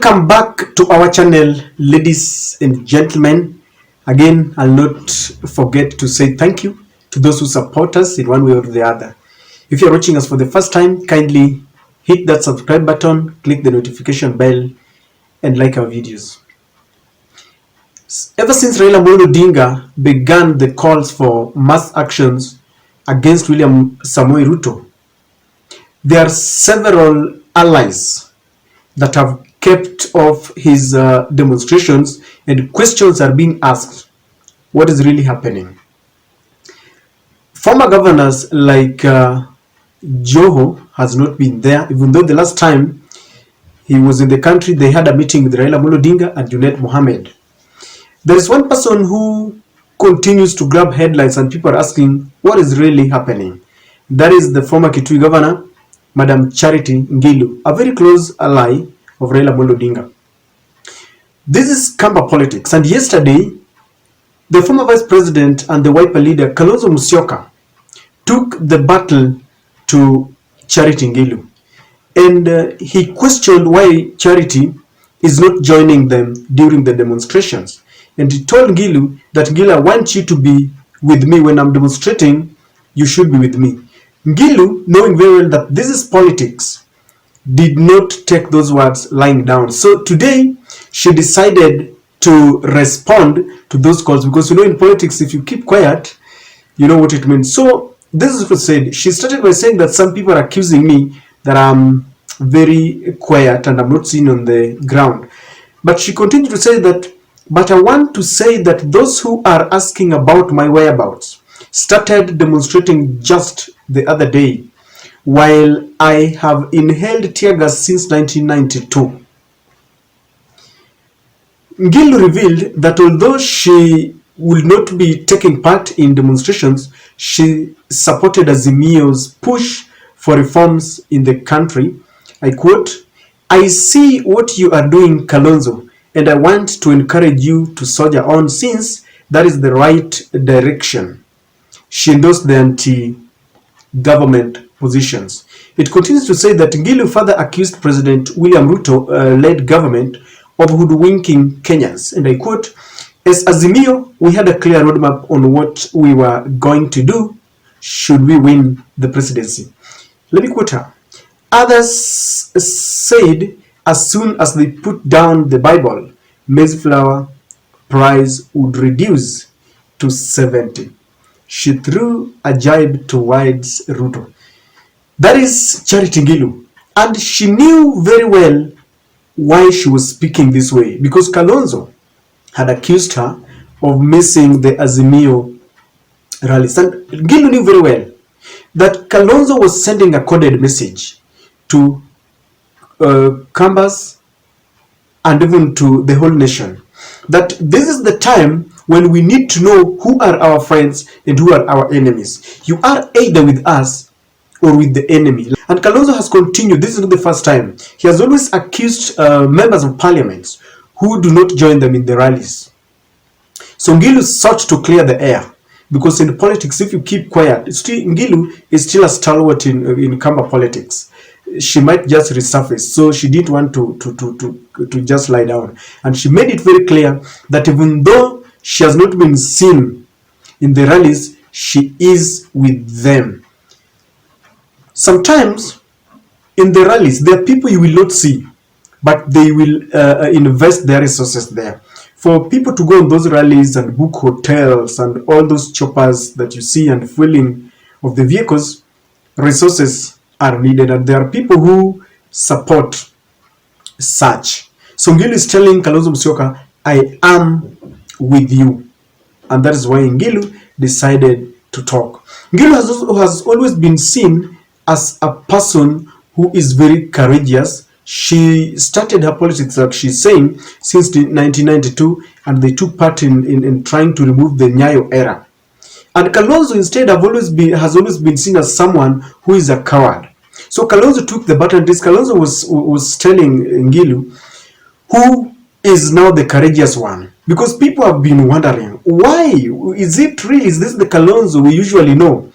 Welcome back to our channel, ladies and gentlemen. Again, I'll not forget to say thank you to those who support us in one way or the other. If you're watching us for the first time, kindly hit that subscribe button, click the notification bell, and like our videos. Ever since Raila Amolo Odinga began the calls for mass actions against William Samoei Ruto, there are several allies that have kept off his demonstrations, and questions are being asked. What is really happening? Former governors like Joho has not been there, even though the last time he was in the country, they had a meeting with Raila Amolo Odinga and Junet Mohammed. There is one person who continues to grab headlines and people are asking what is really happening. That is the former Kitui governor, Madam Charity Ngilu, a very close ally of Raila Amolo Odinga. This is Kamba politics, and yesterday the former vice president and the Wiper leader Kalonzo Musyoka took the battle to Charity Ngilu, and he questioned why Charity is not joining them during the demonstrations, and he told Ngilu that Ngilu, I want you to be with me when I'm demonstrating. You should be with me. Ngilu, knowing very well that this is politics, did not take those words lying down. So today she decided to respond to those calls, because in politics, if you keep quiet, you know what it means. So this is what said. She started by saying that some people are accusing me that I'm very quiet and I'm not seen on the ground. But she continued to say that, but I want to say that those who are asking about my whereabouts started demonstrating just the other day, while I have inhaled tear gas since 1992. Ngilu revealed that although she will not be taking part in demonstrations, she supported Azimio's push for reforms in the country. I quote, "I see what you are doing, Kalonzo, and I want to encourage you to soldier on since that is the right direction." She endorsed the anti-government positions. It continues to say that Ngilu further accused President William Ruto-led government of hoodwinking Kenyans. And I quote, "As Azimio, we had a clear roadmap on what we were going to do should we win the presidency." Let me quote her. "Others said as soon as they put down the Bible, maize flour price would reduce to 70. She threw a jibe towards Ruto." That is Charity Ngilu, and she knew very well why she was speaking this way, because Kalonzo had accused her of missing the Azimio rallies, and Ngilu knew very well that Kalonzo was sending a coded message to Kambas and even to the whole nation, that this is the time when we need to know who are our friends and who are our enemies. You are either with us or with the enemy. And Kalonzo has continued. This is not the first time. He has always accused members of parliament who do not join them in the rallies. So Ngilu sought to clear the air, because in politics, if you keep quiet, Ngilu is still a stalwart in Kamba politics. She might just resurface, so she didn't want to just lie down. And she made it very clear that even though she has not been seen in the rallies, she is with them. Sometimes in the rallies, there are people you will not see, but they will invest their resources there. For people to go on those rallies and book hotels and all those choppers that you see and fueling of the vehicles, resources are needed, and there are people who support such. So Ngilu is telling Kalonzo Musyoka, I am with you. And that is why Ngilu decided to talk. Ngilu has always been seen as a person who is very courageous. She started her politics, like she's saying, since 1992, and they took part in trying to remove the Nyayo era. And Kalonzo instead has always been seen as someone who is a coward. So Kalonzo took the baton. This Kalonzo was telling Ngilu who is now the courageous one, because people have been wondering, why is it really? Is this the Kalonzo we usually know?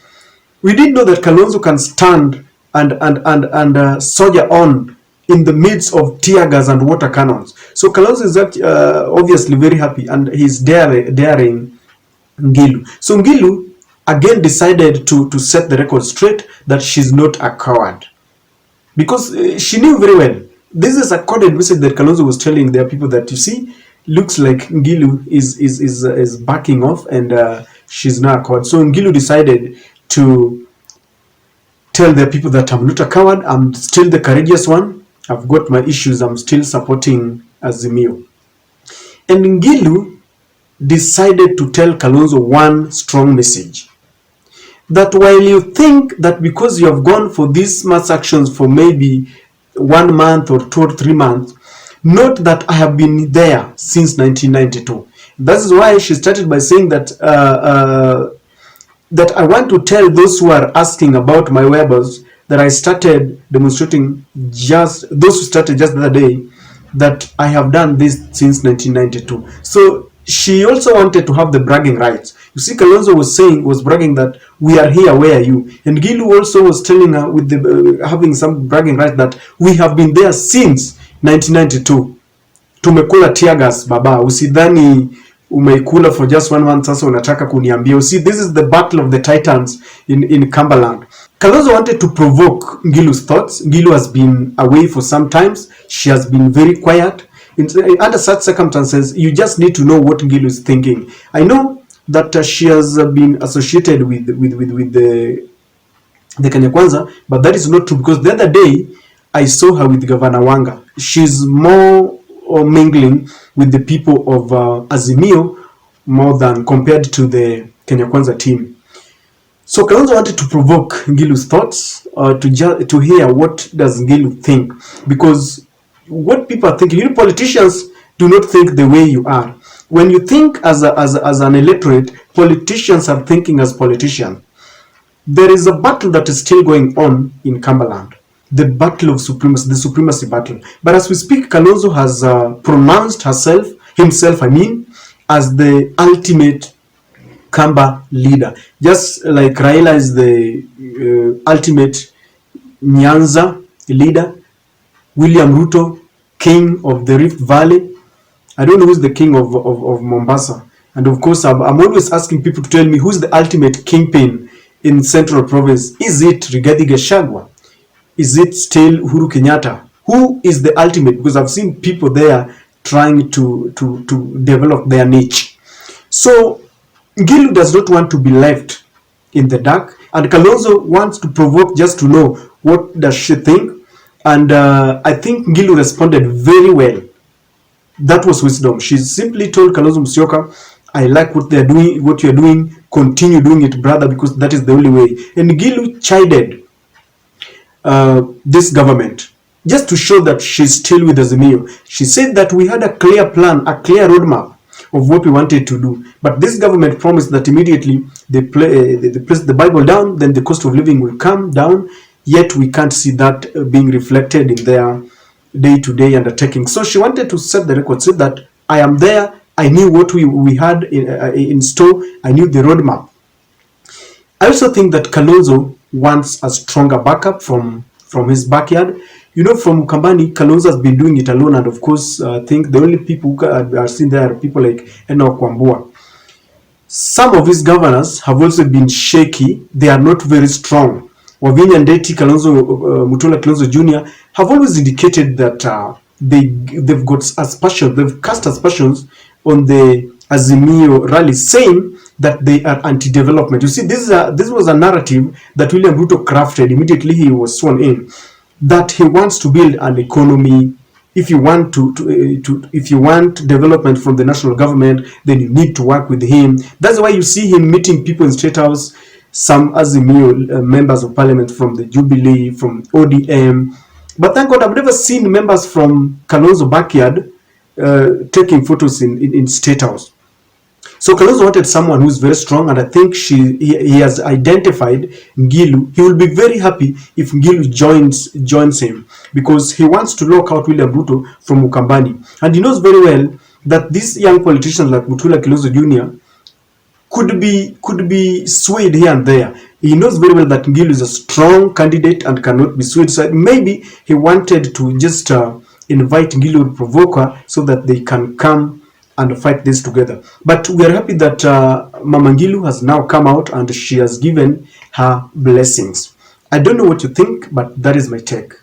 We didn't know that Kalonzo can stand and soldier on in the midst of tear gas and water cannons. So Kalonzo is obviously very happy, and he's daring Ngilu. So Ngilu again decided to set the record straight that she's not a coward, because she knew very well. This is a coded message that Kalonzo was telling their people, that you see, looks like Ngilu is backing off, and she's not a coward. So Ngilu decided to tell their people that I'm not a coward, I'm still the courageous one, I've got my issues, I'm still supporting Azimio. And Ngilu decided to tell Kalonzo one strong message, that while you think that because you have gone for these mass actions for maybe 1 month or 2 or 3 months, note that I have been there since 1992. That is why she started by saying that that I want to tell those who are asking about my whereabouts that I started demonstrating, just those who started just the other day, that I have done this since 1992. So she also wanted to have the bragging rights. You see, Kalonzo was bragging that we are here, where are you? And Ngilu also was telling her, with the having some bragging rights, that we have been there since 1992. Tumekula tear gas baba, usidhani umeikula for just 1 month, sasa unataka kuniambia. You see, this is the battle of the titans in Cumberland. Kalonzo wanted to provoke Ngilu's thoughts. Ngilu has been away for some times. She has been very quiet. Under such circumstances, you just need to know what Ngilu is thinking. I know that she has been associated with the Kenya Kwanza, but that is not true, because the other day I saw her with Governor Wanga. She's more mingling with the people of Azimio more than compared to the Kenya Kwanza team. So Kalonzo wanted to provoke Ngilu's thoughts, to hear what does Ngilu think, because what people are thinking, politicians do not think the way you are. When you think as an electorate, politicians are thinking as politicians. There is a battle that is still going on in Cumberland, the battle of supremacy, the supremacy battle. But as we speak, Kalonzo has pronounced himself, as the ultimate Kamba leader, just like Raila is the ultimate Nyanza leader, William Ruto, king of the Rift Valley. I don't know who's the king of Mombasa. And of course, I'm always asking people to tell me who's the ultimate kingpin in Central Province. Is it Rigathi Gachagua? Is it still Uhuru Kenyatta? Who is the ultimate? Because I've seen people there trying to develop their niche. So Ngilu does not want to be left in the dark, and Kalonzo wants to provoke just to know what does she think. And I think Ngilu responded very well. That was wisdom. She simply told Kalonzo Musyoka, I like what they're doing, what you're doing, continue doing it, brother, because that is the only way. And Ngilu chided this government just to show that she's still with Azimio. She said that we had a clear plan, a clear roadmap of what we wanted to do, but this government promised that immediately they place the Bible down, then the cost of living will come down, yet we can't see that being reflected in their day-to-day undertaking. So she wanted to set the record, said that I am there, I knew what we had in store, I knew the roadmap. I also think that Kalonzo wants a stronger backup from his backyard. From Kambani, Kalonzo has been doing it alone, and of course, I think the only people who are seen there are people like Enoch Wambua. Some of his governors have also been shaky. They are not very strong. Wavinya Ndeti, Mutula Kalonzo Jr. have always indicated that they've got aspersions, they've cast aspersions on the Azimio rally, saying that they are anti-development. You see, this was a narrative that William Ruto crafted immediately he was sworn in, that he wants to build an economy. If you want if you want development from the national government, then you need to work with him. That's why you see him meeting people in State House, some Azimio members of parliament from the Jubilee, from ODM. But thank God, I've never seen members from Kalonzo backyard taking photos in State House. So Kalonzo wanted someone who's very strong, and I think he has identified Ngilu. He will be very happy if Ngilu joins him, because he wants to lock out William Ruto from Ukambani. And he knows very well that these young politicians like Mutula Kilonzo Jr. could be swayed here and there. He knows very well that Ngilu is a strong candidate and cannot be swayed. So maybe he wanted to just invite Ngilu to provoke her so that they can come and fight this together. But we are happy that Mama Ngilu has now come out and she has given her blessings. I don't know what you think, but that is my take.